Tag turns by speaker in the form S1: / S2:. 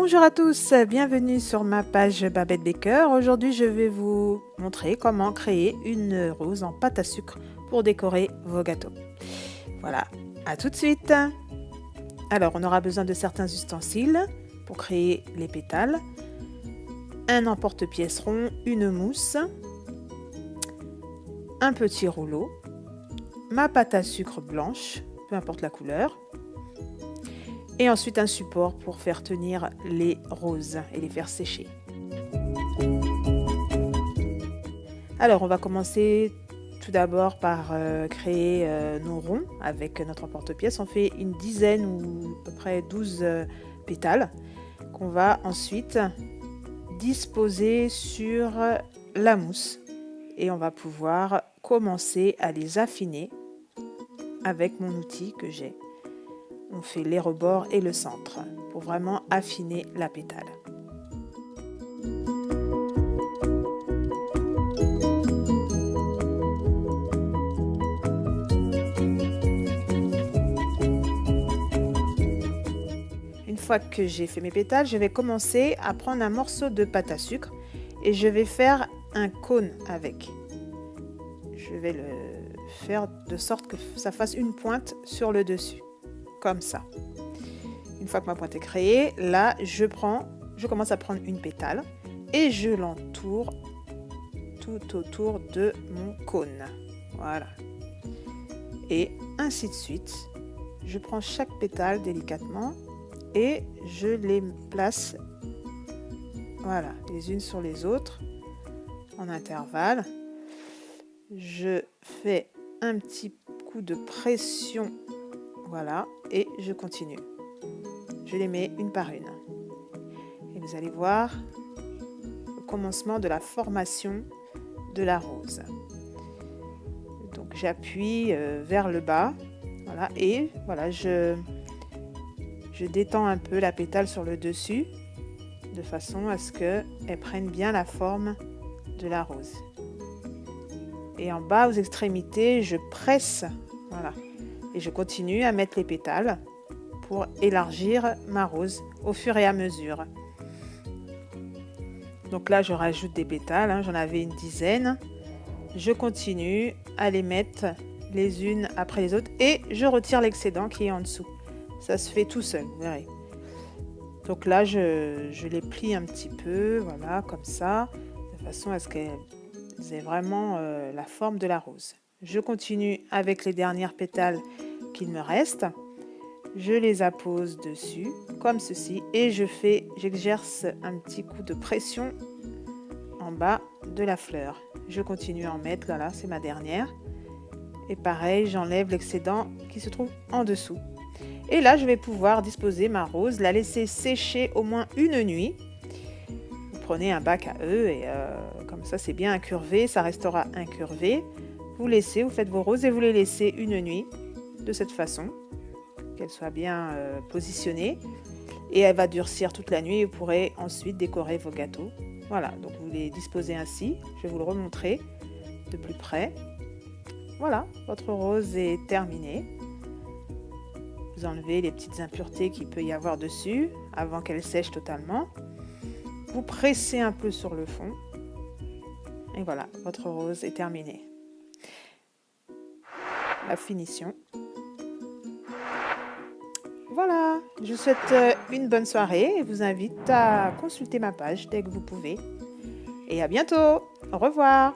S1: Bonjour à tous, bienvenue sur ma page Babette Baker. Aujourd'hui, je vais vous montrer comment créer une rose en pâte à sucre pour décorer vos gâteaux. Voilà, à tout de suite. Alors, on aura besoin de certains ustensiles pour créer les pétales. Un emporte-pièce rond, une mousse, un petit rouleau, ma pâte à sucre blanche, peu importe la couleur, et ensuite un support pour faire tenir les roses et les faire sécher. Alors on va commencer tout d'abord par créer nos ronds avec notre emporte-pièce. On fait une dizaine ou à peu près 12 pétales qu'on va ensuite disposer sur la mousse et on va pouvoir commencer à les affiner avec mon outil que j'ai. On fait les rebords et le centre pour vraiment affiner la pétale. Une fois que j'ai fait mes pétales, je vais commencer à prendre un morceau de pâte à sucre et je vais faire un cône avec. Je vais le faire de sorte que ça fasse une pointe sur le dessus. Comme ça. Une fois que ma pointe est créée, là, je commence à prendre une pétale et je l'entoure tout autour de mon cône. Voilà. Et ainsi de suite. Je prends chaque pétale délicatement et je les place, voilà, les unes sur les autres en intervalle. Je fais un petit coup de pression. Voilà, et je continue. Je les mets une par une. Et vous allez voir le commencement de la formation de la rose. Donc j'appuie vers le bas, voilà, et voilà, je détends un peu la pétale sur le dessus, de façon à ce qu'elle prenne bien la forme de la rose. Et en bas, aux extrémités, je presse, voilà. Et je continue à mettre les pétales pour élargir ma rose au fur et à mesure. Donc là, je rajoute des pétales, j'en avais une dizaine. Je continue à les mettre les unes après les autres et je retire l'excédent qui est en dessous. Ça se fait tout seul, vous verrez. Donc là, je les plie un petit peu, voilà, comme ça, de façon à ce qu'elles aient vraiment la forme de la rose. Je continue avec les dernières pétales qu'il me reste. Je les appose dessus, comme ceci, et j'exerce un petit coup de pression en bas de la fleur. Je continue à en mettre, là, c'est ma dernière. Et pareil, j'enlève l'excédent qui se trouve en dessous. Et là, je vais pouvoir disposer ma rose, la laisser sécher au moins une nuit. Vous prenez un bac à œufs et comme ça, c'est bien incurvé, ça restera incurvé. Vous faites vos roses et vous les laissez une nuit de cette façon, qu'elle soit bien positionnée. Et elle va durcir toute la nuit et vous pourrez ensuite décorer vos gâteaux. Voilà, donc vous les disposez ainsi. Je vais vous le remontrer de plus près. Voilà, votre rose est terminée. Vous enlevez les petites impuretés qu'il peut y avoir dessus avant qu'elle sèche totalement. Vous pressez un peu sur le fond. Et voilà, votre rose est terminée. La finition. Voilà, je vous souhaite une bonne soirée et vous invite à consulter ma page dès que vous pouvez. Et à bientôt. Au revoir.